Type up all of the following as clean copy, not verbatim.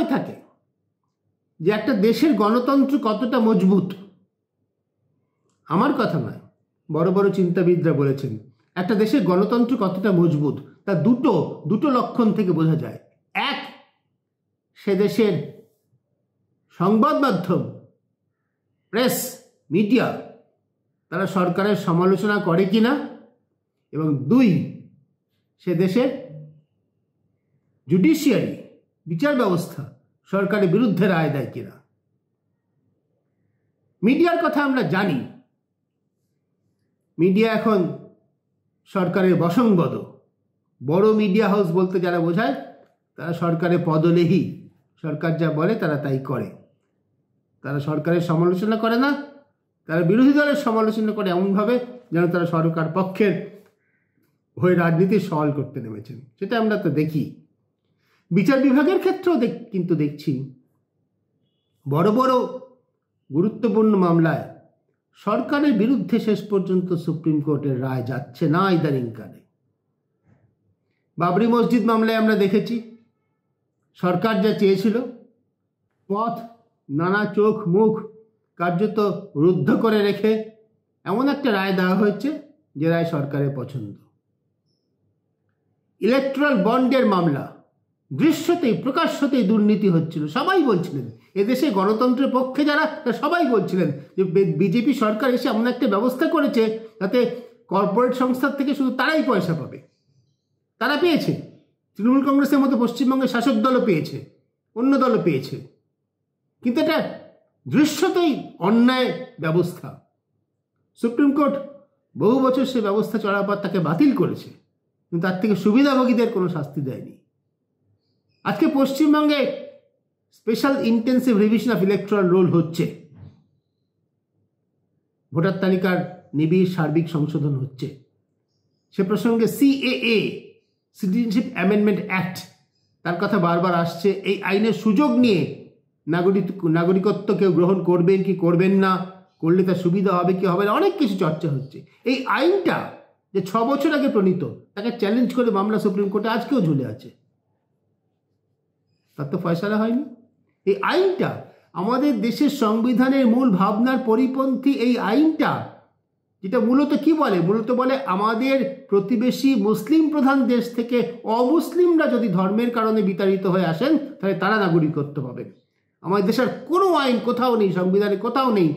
হয়ে থাকে যে একটা দেশের গণতন্ত্র কতটা মজবুত, আমার কথা নয়, বড় বড় চিন্তাবিদরা বলেছেন একটা দেশের গণতন্ত্র কতটা মজবুত তা দুটো লক্ষণ থেকে বোঝা যায়। এক, সে দেশের সংবাদ মাধ্যম, প্রেস, মিডিয়া তারা সরকারের সমালোচনা করে কিনা, এবং দুই, সে দেশের জুডিশিয়ারি, বিচার ব্যবস্থা সরকারের বিরুদ্ধে রায় দেয় কিনা। মিডিয়ার কথা আমরা জানি, মিডিয়া এখন সরকারের বশংবদ। বড় মিডিয়া হাউস বলতে যারা বোঝায় তারা সরকারের পদলেহী, সরকার যা বলে তারা তাই করে। তারা সরকারের সমালোচনা করে না, তারা বিরোধী দলের সমালোচনা করে এমনভাবে যেন তারা সরকার পক্ষের হয়ে রাজনীতির সওয়াল করতে নেমেছেন। সেটা আমরা তো দেখি। বিচার বিভাগের ক্ষেত্রেও কিন্তু দেখছি বড় বড় গুরুত্বপূর্ণ মামলায় সরকারের বিরুদ্ধে শেষ পর্যন্ত সুপ্রিম কোর্টের রায় যাচ্ছে না। ইদানিংকালে বাবরি মসজিদ মামলায় আমরা দেখেছি সরকার যা চেয়েছিল, পথ নানা চোখ মুখ কার্যত রুদ্ধ করে রেখে এমন একটা রায় দেওয়া হয়েছে যে রায় সরকারের পছন্দ। ইলেকট্রাল বন্ডের মামলা, দৃশ্যতেই প্রকাশ্যতেই দুর্নীতি হচ্ছিল, সবাই বলছিলেন এদেশে গণতন্ত্রের পক্ষে যারা সবাই বলছিলেন যে বিজেপি সরকার এসে এমন একটা ব্যবস্থা করেছে যাতে কর্পোরেট সংস্থার থেকে শুধু তারাই পয়সা পাবে। তারা পেয়েছে, তৃণমূল কংগ্রেসের মতো পশ্চিমবঙ্গের শাসক দলও পেয়েছে, অন্য দলও পেয়েছে, কিন্তু এটা দৃশ্যতেই অন্যায় ব্যবস্থা। সুপ্রিম কোর্ট বহু বছর সে ব্যবস্থা চলার পর তাকে বাতিল করেছে, কিন্তু তার থেকে সুবিধাভোগীদের কোনো শাস্তি দেয়নি। আজকে পশ্চিমবঙ্গে special intensive revision of electoral roll হচ্ছে, ভোটার তালিকার নিবিড় সার্বিক সংশোধন হচ্ছে। সে প্রসঙ্গে সিএএ, সিটিজেনশিপ অ্যামেন্ডমেন্ট অ্যাক্ট, তার কথা বারবার আসছে। এই আইনের সুযোগ নিয়ে নাগরিকত্ব কেউ গ্রহণ করবেন কি করবেন না, করলে তার সুবিধা হবে কি হবে না, অনেক কিছু চর্চা হচ্ছে। এই আইনটা যে 6 বছর আগে প্রণীত, তাকে চ্যালেঞ্জ করে মামলা সুপ্রিম কোর্টে আজকেও ঝুলে আছে, তার তো ফয়সালা হয়নি। এই আইনটা আমাদের দেশের সংবিধানের মূল ভাবনার পরিপন্থী। এই আইনটা যেটা মূলত কি বলে, মূলত বলে আমাদের প্রতিবেশী মুসলিম প্রধান দেশ থেকে অমুসলিমরা যদি ধর্মের কারণে বিতাড়িত হয়ে আসেন তাহলে তারা নাগরিকত্ব পাবেন। আমাদের দেশের কোনো আইন কোথাও নেই, সংবিধানে কোথাও নেই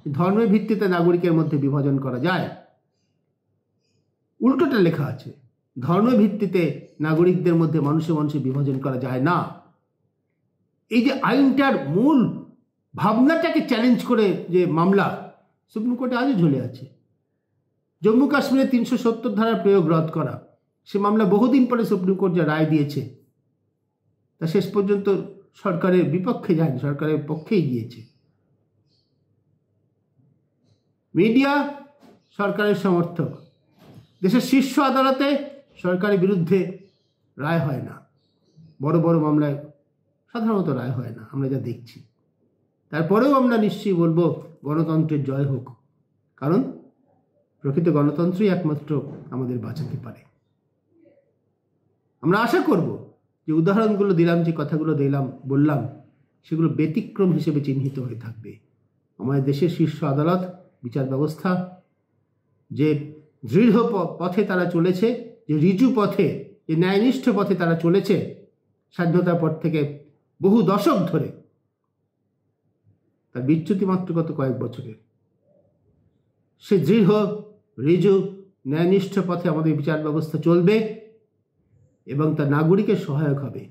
ধর্মের ভিত্তিতে নাগরিকের মধ্যে বিভাজন করা যায়। উল্টোটা লেখা আছে, ধর্মের ভিত্তিতে নাগরিকদের মধ্যে মানুষে মানুষে বিভাজন করা যায় না। এই যে আইনটার মূল ভাবনাটাকে চ্যালেঞ্জ করে যে মামলা সুপ্রিম কোর্টে আজও ঝুলে আছে। জম্মু কাশ্মীরে 370 ধারার প্রয়োগ রদ করা, সে মামলা বহুদিন পরে সুপ্রিম কোর্ট যা রায় দিয়েছে তা শেষ পর্যন্ত সরকারের বিপক্ষে যায়নি, সরকারের পক্ষেই গিয়েছে। মিডিয়া সরকারের সমর্থক, দেশের শীর্ষ আদালতে সরকারের বিরুদ্ধে রায় হয় না, বড় বড় মামলায় সাধারণত রায় হয় না আমরা যা দেখছি। তারপরেও আমরা নিশ্চয়ই বলবো গণতন্ত্রের জয় হোক, কারণ প্রকৃত গণতন্ত্রই একমাত্র আমাদের বাঁচাতে পারে। আমরা আশা করব যে উদাহরণগুলো দিলাম, যে কথাগুলো বললাম, সেগুলো ব্যতিক্রম হিসেবে চিহ্নিত হয়ে থাকবে। আমাদের দেশের শীর্ষ আদালত, বিচার ব্যবস্থা যে দৃঢ় পথে তারা চলেছে, যে ঋজু পথে, যে ন্যায়নিষ্ঠ পথে তারা চলেছে স্বাধীনতার পর থেকে বহু দশক ধরে, তার বিচ্যুতি মাত্র গত কয়েক বছরের। সে দৃঢ় ঋজু ন্যায়নিষ্ঠ পথে আমাদের বিচার ব্যবস্থা চলবে এবং তার নাগরিকের সহায়ক হবে।